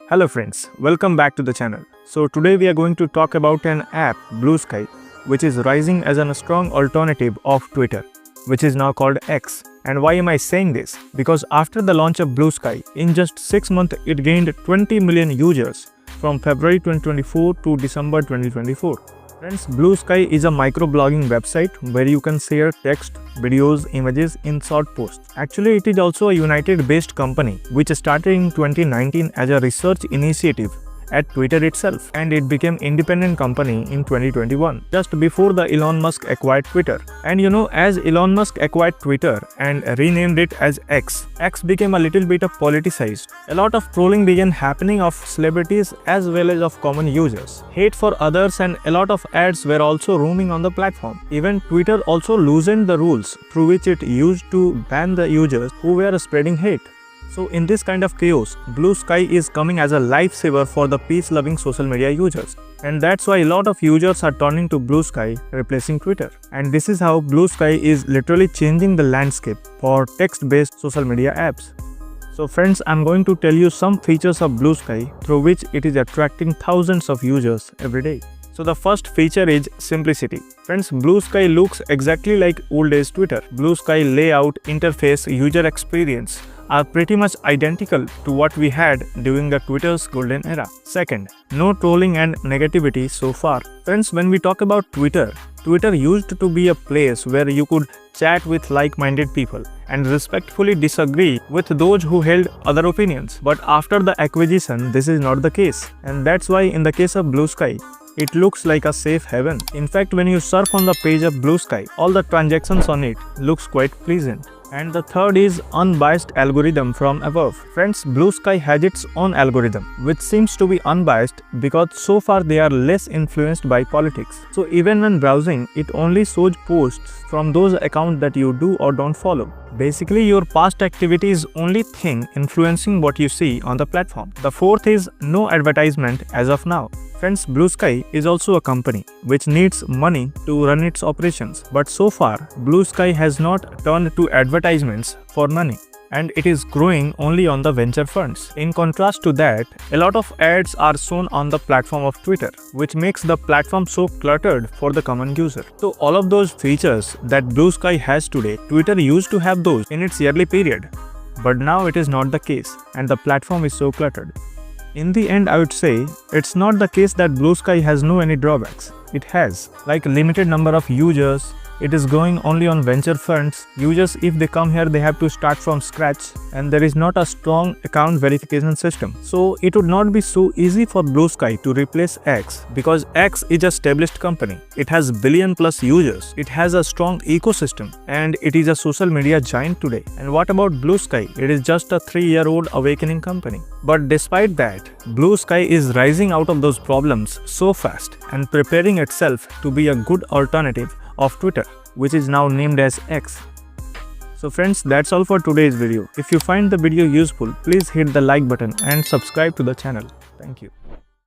Hello friends, welcome back to the channel. So today we are going to talk about an app, Bluesky, which is rising as a strong alternative of Twitter, which is now called X. And why am I saying this? Because after the launch of Bluesky, in just 6 months it gained 20 million users from February 2024 to December 2024. Friends, Bluesky is a microblogging website where you can share text, videos, images in short posts. Actually, it is also a United-based company which started in 2019 as a research initiative at Twitter itself, and it became independent company in 2021, just before the Elon Musk acquired Twitter. And as Elon Musk acquired Twitter and renamed it as X became a little bit of politicized. A lot of trolling began happening of celebrities as well as of common users. Hate for others and a lot of ads were also roaming on the platform. Even Twitter also loosened the rules through which it used to ban the users who were spreading hate. So in this kind of chaos, Bluesky is coming as a lifesaver for the peace-loving social media users. And that's why a lot of users are turning to Bluesky, replacing Twitter. And this is how Bluesky is literally changing the landscape for text-based social media apps. So friends, I'm going to tell you some features of Bluesky through which it is attracting thousands of users every day. So the first feature is simplicity. Friends, Bluesky looks exactly like old days Twitter. Bluesky layout, interface, user experience are pretty much identical to what we had during the Twitter's golden era. Second, no trolling and negativity so far. Friends, when we talk about Twitter used to be a place where you could chat with like-minded people and respectfully disagree with those who held other opinions. But after the acquisition, this is not the case. And that's why in the case of Bluesky, it looks like a safe haven. In fact, when you surf on the page of Bluesky, all the transactions on it looks quite pleasant. And the third is unbiased algorithm from above. Friends, Bluesky has its own algorithm, which seems to be unbiased because so far they are less influenced by politics. So even when browsing, it only shows posts from those accounts that you do or don't follow. Basically, your past activity is only thing influencing what you see on the platform. The fourth is no advertisement as of now. Friends, Bluesky is also a company which needs money to run its operations. But so far, Bluesky has not turned to advertisements for money, and it is growing only on the venture funds. In contrast to that, a lot of ads are shown on the platform of Twitter, which makes the platform so cluttered for the common user. So all of those features that Bluesky has today, Twitter used to have those in its early period. But now it is not the case, and the platform is so cluttered. In the end, I would say, it's not the case that Bluesky has no any drawbacks. It has, like a limited number of users. It is going only on venture funds. Users, if they come here, they have to start from scratch, and there is not a strong account verification system. So it would not be so easy for Bluesky to replace X, because X is a established company. It has billion+ users. It has a strong ecosystem, and it is a social media giant today. And what about Bluesky? It is just a 3-year-old awakening company. But despite that, Bluesky is rising out of those problems so fast and preparing itself to be a good alternative of Twitter, which is now named as X. So friends, that's all for today's video. If you find the video useful, please hit the like button and subscribe to the channel. Thank you.